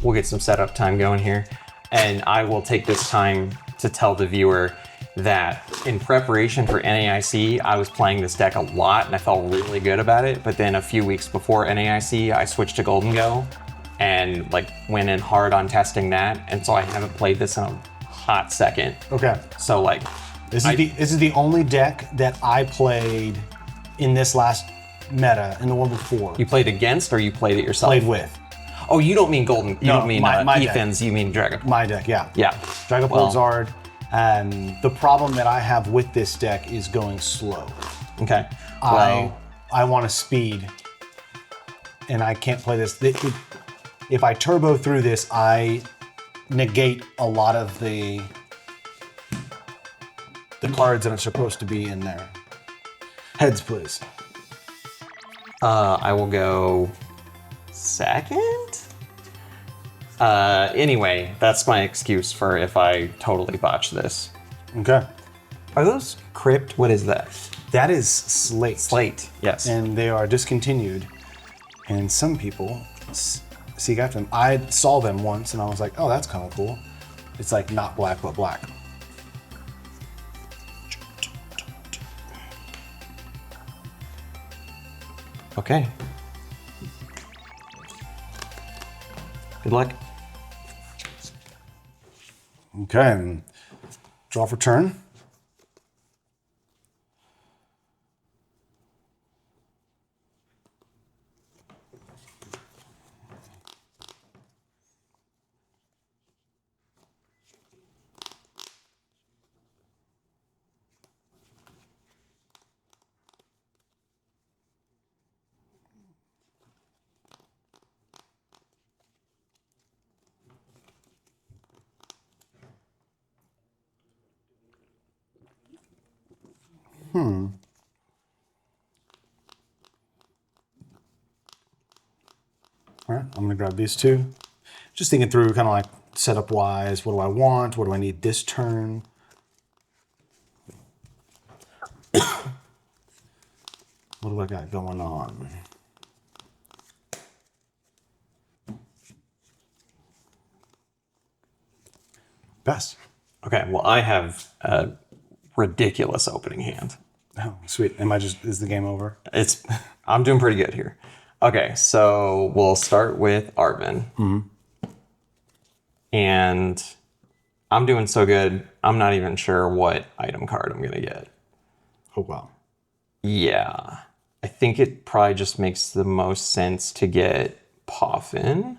we'll get some setup time going here. And I will take this time to tell the viewer that in preparation for NAIC, I was playing this deck a lot and I felt really good about it. But then a few weeks before NAIC, I switched to Golden Go and like went in hard on testing that. And so I haven't played this in a hot second. Okay. So like, this is the only deck that I played in this last meta and the one before. You played against or you played it yourself? Played with. Oh, you don't mean Golden. You don't mean my Ethan's. Deck. You mean Dragapult. My deck, yeah. Yeah. Dragapult Zard. The problem that I have with this deck is going slow. Okay. I want to speed, and I can't play this. If I turbo through this, I negate a lot of the cards that are supposed to be in there. Heads, please. I will go second? Anyway, that's my excuse for if I totally botch this. Okay. Are those crypt? What is that? That is slate. Slate, yes. And they are discontinued. And some people seek after them. I saw them once and I was like, oh, that's kind of cool. It's like not black, but black. Okay. Good luck. Okay, and draw for turn. All right, I'm gonna grab these two. Just thinking through kind of like setup wise, what do I want? What do I need this turn? What do I got going on? Best. Okay, well, I have a ridiculous opening hand. Oh, sweet. Is the game over? I'm doing pretty good here. Okay, so we'll start with Arvin. Mm-hmm. And I'm doing so good, I'm not even sure what item card I'm gonna get. Oh, wow. Yeah, I think it probably just makes the most sense to get Poffin.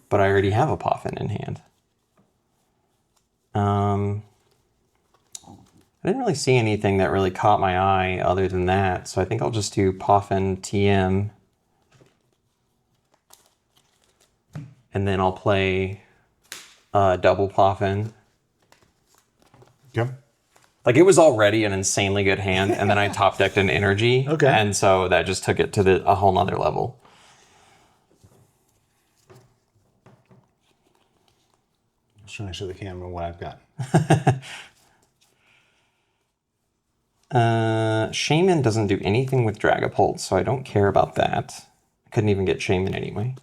But I already have a Poffin in hand. I didn't really see anything that really caught my eye other than that, so I think I'll just do Poffin TM. And then I'll play double Poffin. Okay. Like, it was already an insanely good hand, and then I top decked an energy. Okay. And so that just took it to a whole nother level. I'm just trying to show the camera what I've got. Shaman doesn't do anything with Dragapult, so I don't care about that. I couldn't even get Shaman anyway.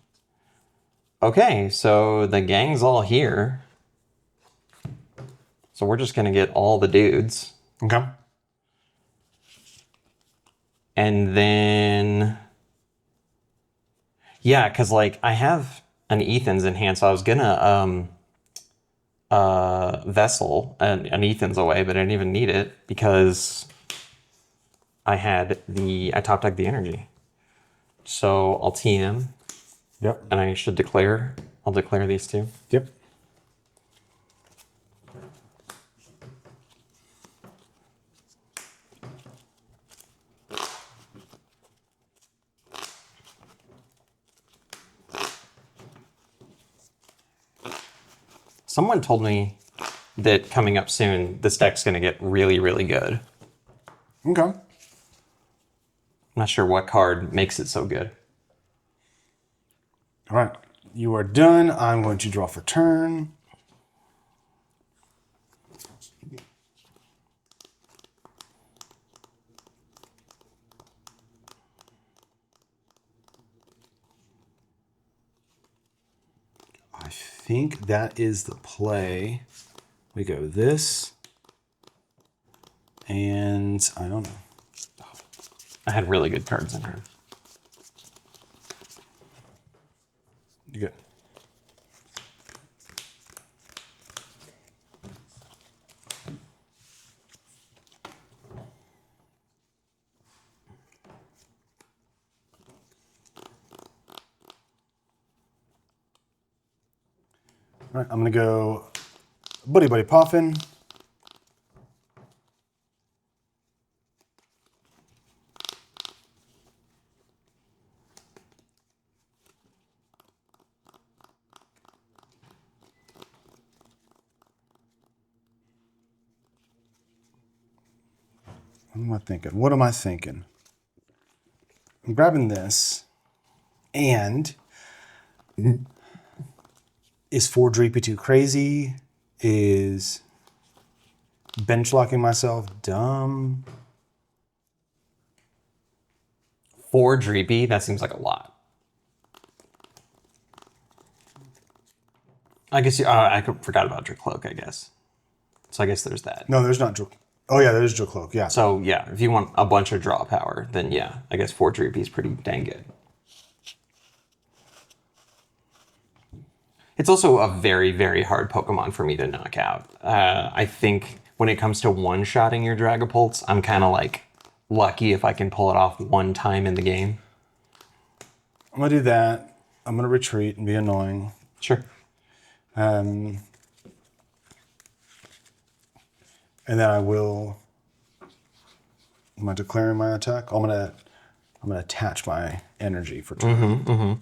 Okay, so the gang's all here. So we're just gonna get all the dudes. Okay. And then, yeah, because like I have an Ethan's in hand, so I was gonna Vessel an Ethan's away, but I didn't even need it because I top decked the energy. So I'll TM. Yep. And I should declare. I'll declare these two. Yep. Someone told me that coming up soon, this deck's going to get really, really good. Okay. I'm not sure what card makes it so good. All right. You are done. I'm going to draw for turn. think that is the play. We go this, and I don't know. I had really good cards in here. You good. All right, I'm gonna go Buddy Buddy Poffin. What am I thinking? What am I thinking? I'm grabbing this, and is 4 Dreepy too crazy? Is bench locking myself dumb? 4 Dreepy, that seems like a lot. I guess I forgot about your cloak, I guess. So I guess there's that. No, there's not. Oh yeah, there's Joe Cloak. Yeah. So yeah, if you want a bunch of draw power, then yeah, I guess 4 Dreepy is pretty dang good. It's also a very, very hard Pokemon for me to knock out. I think when it comes to one-shotting your Dragapults, I'm kind of like lucky if I can pull it off one time in the game. I'm gonna do that. I'm gonna retreat and be annoying. Sure. And then I will. Am I declaring my attack? I'm gonna attach my energy for turn.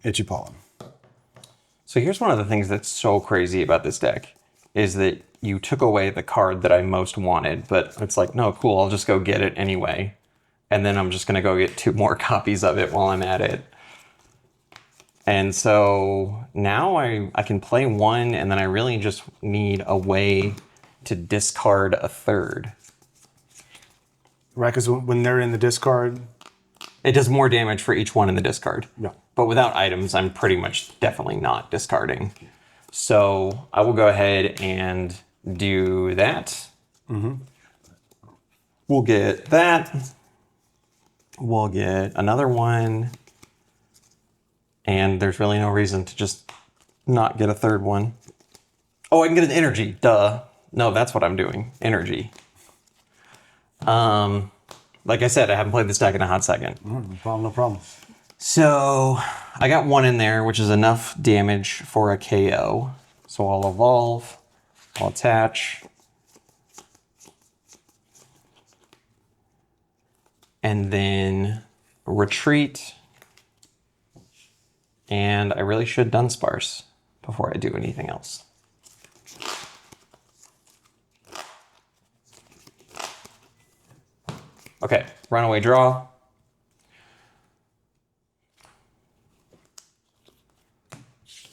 Itchy Pollen. So here's one of the things that's so crazy about this deck is that you took away the card that I most wanted, but it's like, no, cool, I'll just go get it anyway. And then I'm just gonna go get 2 more copies of it while I'm at it. And so now I can play 1, and then I really just need a way to discard a 3rd. Right, because when they're in the discard, It does more damage for each one in the discard. Yeah. But without items, I'm pretty much definitely not discarding. So I will go ahead and do that. We'll get that. We'll get another one. And there's really no reason to just not get a 3rd one. Oh, I can get an energy. Duh. No, that's what I'm doing. Energy. Like I said, I haven't played this deck in a hot second. no problem, no problem. So I got 1 in there, which is enough damage for a KO. So I'll evolve, I'll attach, and then retreat. And I really should Dunsparce before I do anything else. Okay, runaway draw.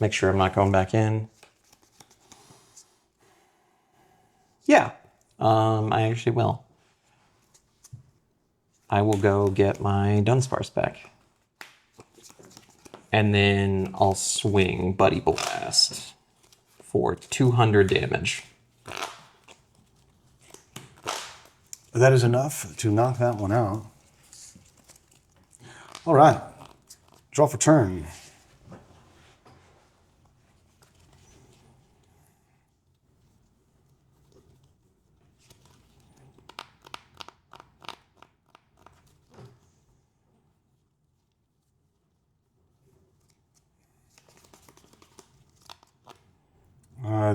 Make sure I'm not going back in. Yeah, I actually will. I will go get my Dunsparce back. And then I'll swing Buddy Blast for 200 damage. That is enough to knock that one out. All right. Draw for turn.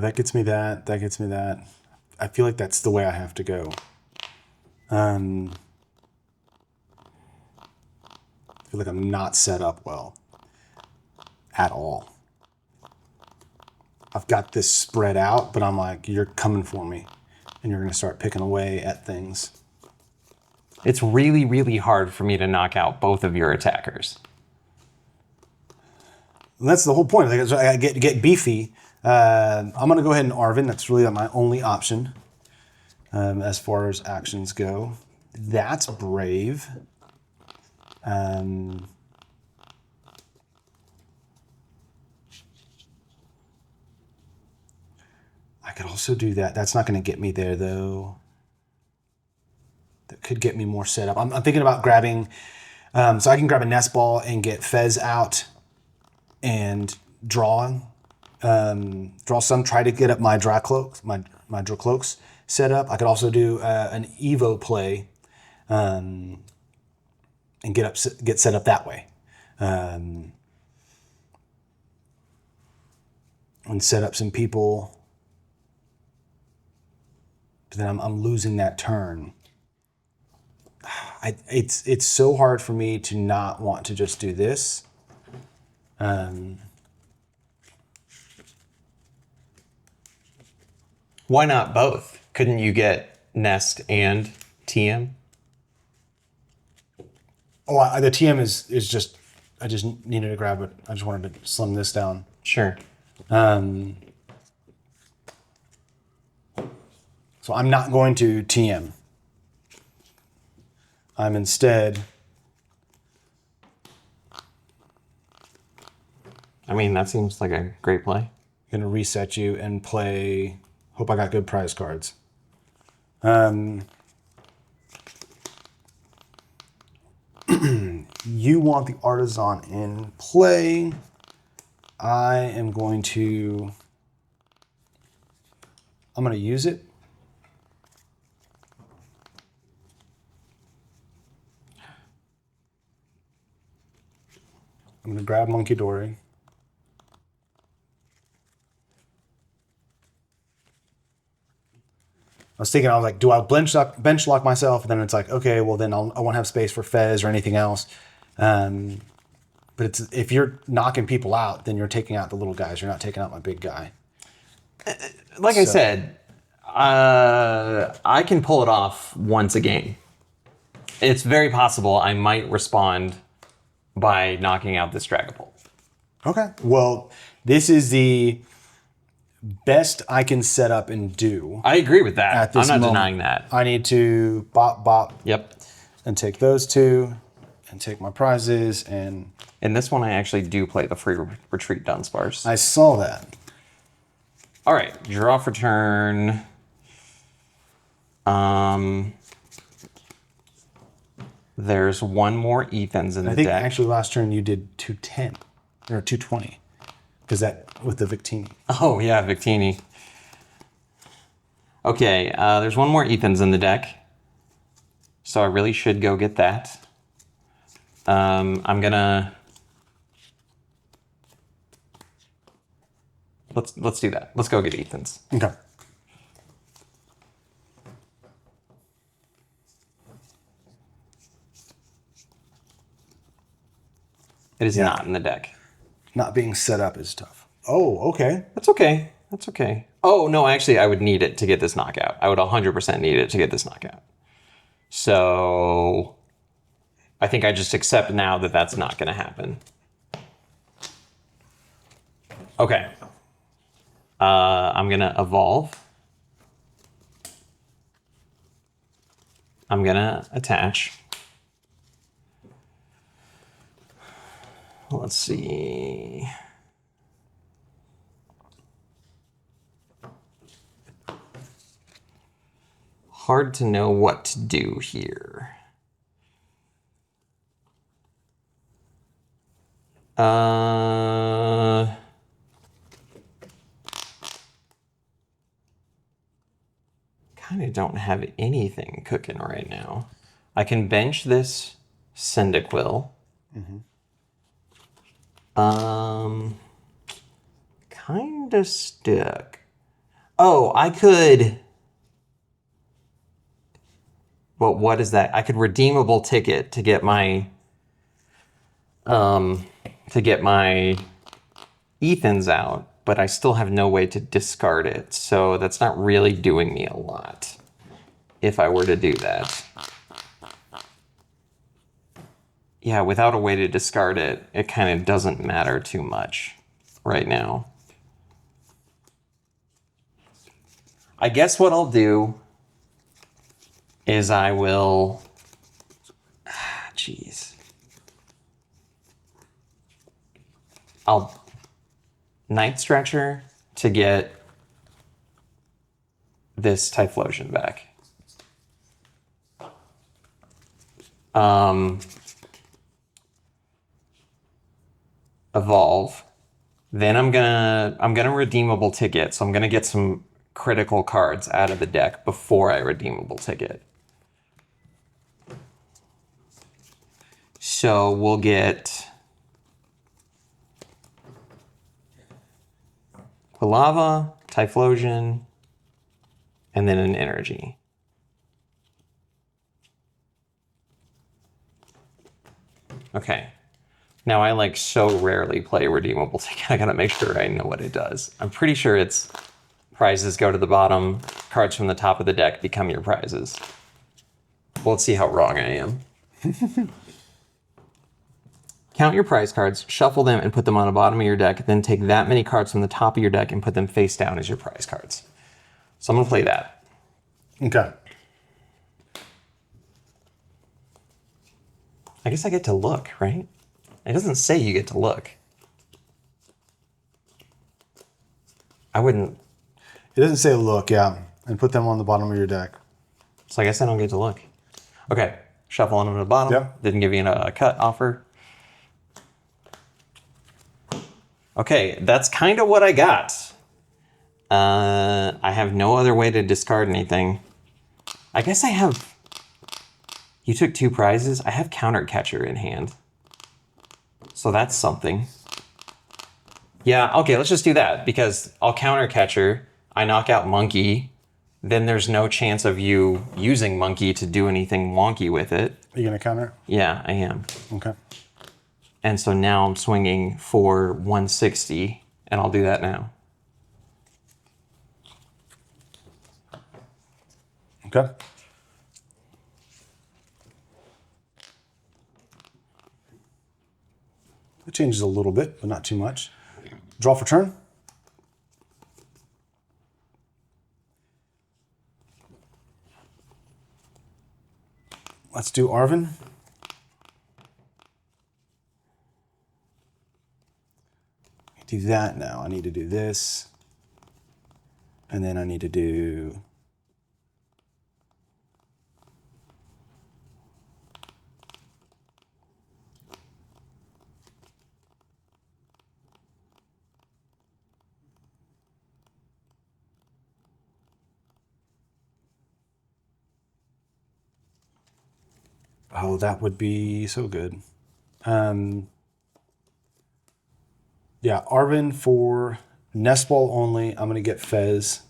That gets me that. That gets me that. I feel like that's the way I have to go. I feel like I'm not set up well at all. I've got this spread out, but I'm like, you're coming for me. and you're going to start picking away at things. It's really, really hard for me to knock out both of your attackers. And that's the whole point. Like, I get beefy. I'm going to go ahead and Arvin. That's really my only option as far as actions go. That's brave. I could also do that. That's not going to get me there, though. That could get me more set up. I'm thinking about grabbing... so I can grab a nest ball and get Fez out and draw some, try to get up my dry cloaks, my draw cloaks set up. I could also do an Evo play and get set up that way. And set up some people. But then I'm losing that turn. It's so hard for me to not want to just do this. Why not both? Couldn't you get Nest and TM? Oh, the TM is just, I just needed to grab it. I just wanted to slim this down. Sure. So I'm not going to TM. I'm instead... I mean, that seems like a great play. Going to reset you and play... Hope I got good prize cards. You want the Artisan in play. I am going to... I'm going to use it. I'm going to grab Monkey Dory. I was thinking, I was like, do I bench lock myself? And then it's like, okay, well then I won't have space for Fez or anything else. But if you're knocking people out, then you're taking out the little guys. You're not taking out my big guy. Like I said, I can pull it off once a game. It's very possible I might respond by knocking out this Dragapult. Okay. Well, this is the best I can set up and do. I agree with that. At this I'm not moment. denying that. I need to bop, Yep. and take those two, and take my prizes, and... In this one, I actually do play the free retreat Dunsparce. I saw that. All right, draw for turn. There's one more Ethan's in the I think deck. actually last turn you did 210, or 220, because that with the Victini. Oh, yeah, Victini. Okay, there's one more Ethan's in the deck. So I really should go get that. I'm gonna... Let's do that. Let's go get Ethan's. Okay. It is not in the deck. Not being set up is tough. Oh, okay. That's okay. That's okay. Oh, no, actually, I would need it to get this knockout. I would 100% need it to get this knockout. So I think I just accept now that that's not going to happen. Okay. I'm going to evolve. I'm going to attach. Let's see. Hard to know what to do here. Kind of don't have anything cooking right now. I can bench this Cyndaquil. Kind of stuck. Oh, I could... Well, what is that? I could redeemable ticket to get my... Ethan's out, but I still have no way to discard it, so that's not really doing me a lot. if I were to do that. Yeah, without a way to discard it, it kind of doesn't matter too much right now. I guess what I'll do is I will... Jeez. I'll Night Stretcher to get this Typhlosion back. Evolve. Then I'm gonna redeemable ticket, so I'm gonna get some critical cards out of the deck before I redeemable ticket. So we'll get Quilava, Typhlosion, and then an energy. Okay. Now I like so rarely play redeemable ticket. I gotta make sure I know what it does. I'm pretty sure it's prizes go to the bottom, cards from the top of the deck become your prizes. Well, let's see how wrong I am. Count your prize cards, shuffle them, and put them on the bottom of your deck. Then take that many cards from the top of your deck and put them face down as your prize cards. So I'm gonna play that. Okay. I guess I get to look, right? It doesn't say you get to look. I wouldn't. It doesn't say look, yeah. And put them on the bottom of your deck. So I guess I don't get to look. Okay, shuffle them to the bottom. Yep. Didn't give you a cut offer. Okay, that's kind of what I got. I have no other way to discard anything. I guess I have... You took 2 prizes. I have Counter Catcher in hand. So that's something. Yeah, okay, let's just do that. Because I'll Counter Catcher, I knock out Monkey, then there's no chance of you using Monkey to do anything wonky with it. Are you going to counter? Yeah, I am. Okay. And so now I'm swinging for 160, and I'll do that now. Okay. It changes a little bit, but not too much. Draw for turn. Let's do Arvin. Do that now. I need to do this. And then I need to do... Oh, that would be so good. Yeah, Arvin for Nest Ball only. I'm going to get Fez.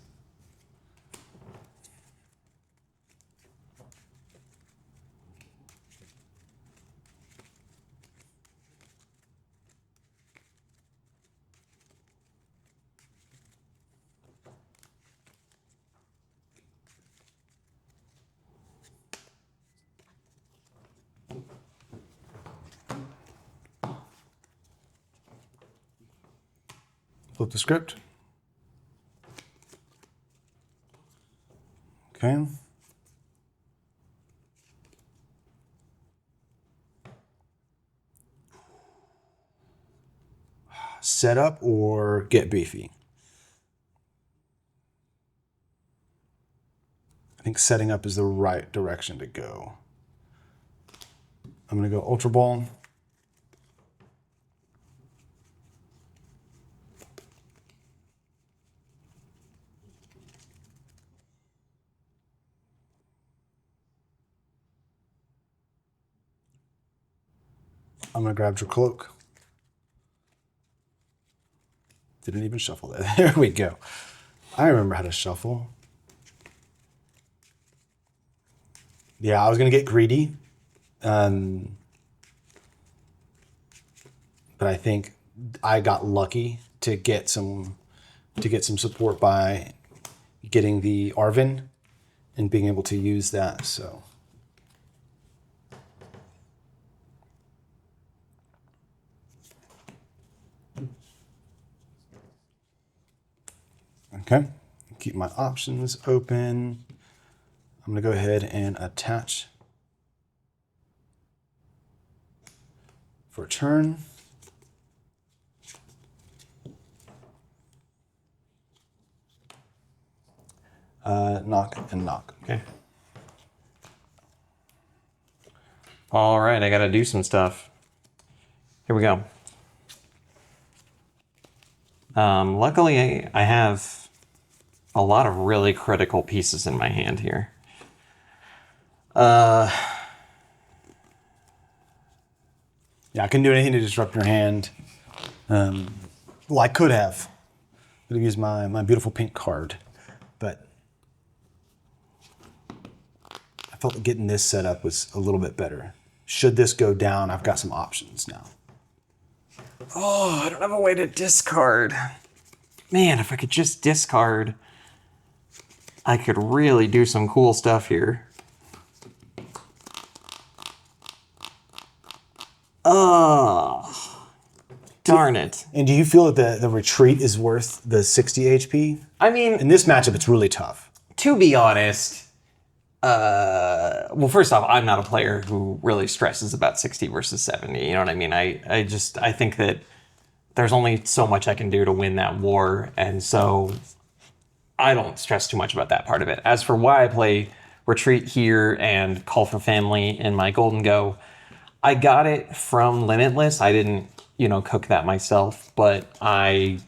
Flip the script. Okay. Set up or get beefy? I think setting up is the right direction to go. I'm going to go Ultra Ball. I'm going to grab your cloak. Didn't even shuffle that. There we go. I remember how to shuffle. Yeah, I was going to get greedy. But I think I got lucky to get some support by getting the Arvin and being able to use that. So. Okay, keep my options open. I'm gonna go ahead and attach for a turn. Knock and knock. Okay. All right, I gotta do some stuff. Here we go. Luckily, I have a lot of really critical pieces in my hand here. Yeah, I couldn't do anything to disrupt your hand. Well, I could have. Could have used my beautiful pink card, but I felt like getting this set up was a little bit better. Should this go down, I've got some options now. Oh, I don't have a way to discard. Man, if I could just discard, I could really do some cool stuff here. Oh, darn it. And do you feel that the retreat is worth the 60 HP? I mean, In this matchup, it's really tough. to be honest, well, first off, I'm not a player who really stresses about 60 versus 70. You know what I mean? I think that there's only so much I can do to win that war. And so I don't stress too much about that part of it. As for why I play Retreat here and Call for Family in my Golden Go, I got it from Limitless. I didn't, cook that myself, but I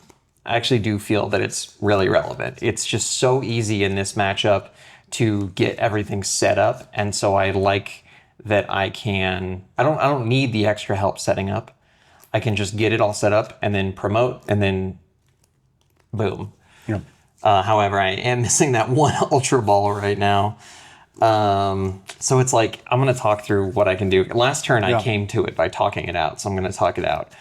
actually do feel that it's really relevant. It's just so easy in this matchup to get everything set up. And so I like that I don't need the extra help setting up. I can just get it all set up and then promote and then boom. Yeah. However, I am missing that one Ultra Ball right now. So it's like, I'm going to talk through what I can do. Last turn, I came to it by talking it out. So I'm going to talk it out.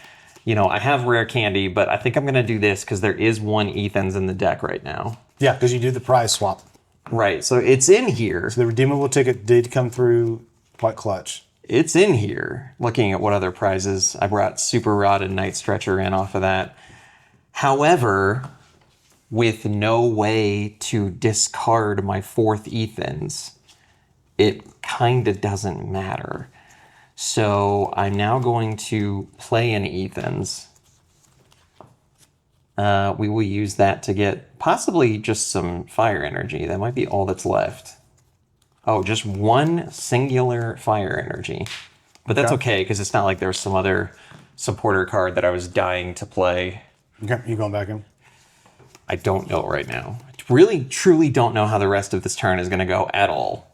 I have Rare Candy, but I think I'm going to do this because there is one Ethan's in the deck right now. Yeah, because you do the prize swap. Right. So it's in here. So the redeemable ticket did come through quite clutch. It's in here. Looking at what other prizes. I brought Super Rod and Night Stretcher in off of that. However, with no way to discard my fourth Ethan's, it kind of doesn't matter. So I'm now going to play an Ethan's. We will use that to get possibly just some fire energy. That might be all that's left. Oh, just one singular fire energy. But that's okay, because it's not like there's some other supporter card that I was dying to play. Okay, you going back in? I don't know right now. I really, truly don't know how the rest of this turn is going to go at all.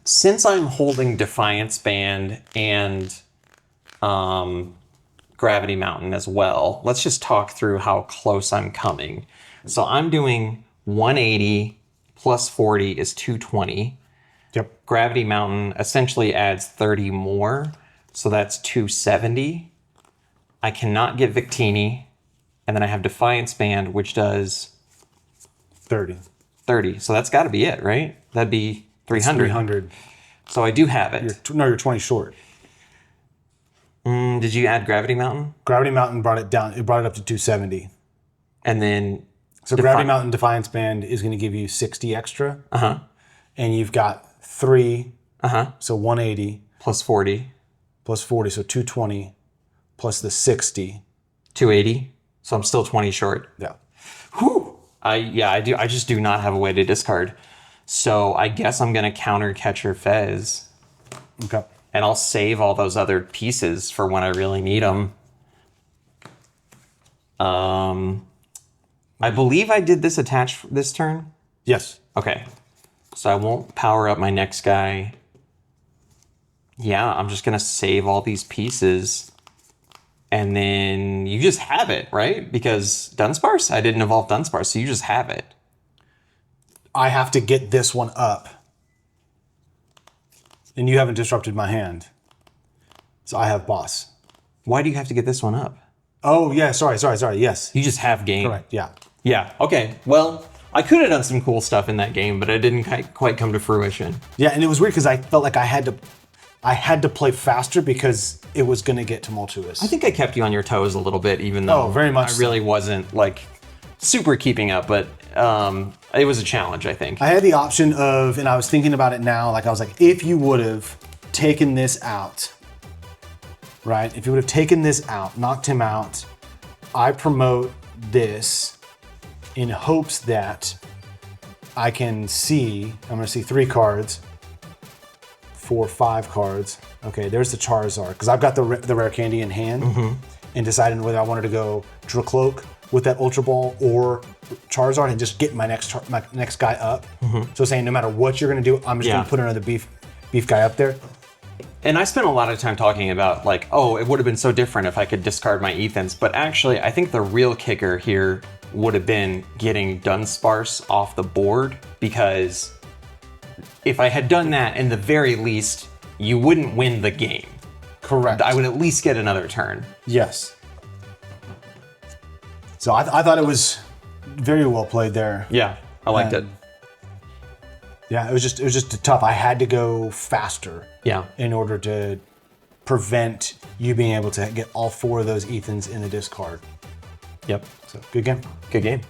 Since I'm holding Defiance Band and Gravity Mountain as well, let's just talk through how close I'm coming. So I'm doing 180 plus 40 is 220. Yep. Gravity Mountain essentially adds 30 more, so that's 270. I cannot get Victini, and then I have Defiance Band, which does 30. 30. So that's got to be it, right? That'd be 300. 300. So I do have it. You're 20 short. Did you add Gravity Mountain? Gravity Mountain brought it down. It brought it up to 270. And then... So Gravity Mountain Defiance Band is going to give you 60 extra. Uh-huh. And you've got 3. Uh-huh. So 180. Plus 40. Plus 40, so 220. Plus the 60. 280. So I'm still 20 short. Yeah. Whew. I do. I just do not have a way to discard. So I guess I'm going to counter Catcher Fez. Okay. And I'll save all those other pieces for when I really need them. I believe I did this attach this turn. Yes. Okay. So I won't power up my next guy. Yeah, I'm just going to save all these pieces. And then you just have it, right? Because Dunsparce? I didn't evolve Dunsparce, so you just have it. I have to get this one up. And you haven't disrupted my hand. So I have boss. Why do you have to get this one up? Oh, yeah. Sorry. Yes. You just have game. Correct. Yeah. Yeah. Okay. Well, I could have done some cool stuff in that game, but it didn't quite come to fruition. Yeah, and it was weird because I felt like I had to play faster because it was going to get tumultuous. I think I kept you on your toes a little bit, even though very much I really wasn't like super keeping up, but it was a challenge, I think. I had the option of, and I was thinking about it now, like I was like, if you would have taken this out, right? If you would have taken this out, knocked him out, I promote this in hopes that I can see, I'm gonna see 3 cards, 4, 5 cards. Okay, there's the Charizard, because I've got the rare candy in hand, and deciding whether I wanted to go Dracloak with that Ultra Ball or Charizard and just get my next guy up. So saying no matter what you're gonna do, I'm just gonna put another beef guy up there. And I spent a lot of time talking about like, oh, it would have been so different if I could discard my Ethans, but actually I think the real kicker here would have been getting Dunsparce off the board, because if I had done that, in the very least, you wouldn't win the game. Correct. I would at least get another turn. Yes. So I thought it was very well played there. Yeah, I liked it. Yeah, it was just tough. I had to go faster. Yeah. In order to prevent you being able to get all 4 of those Ethans in the discard. Yep. So good game. Good game.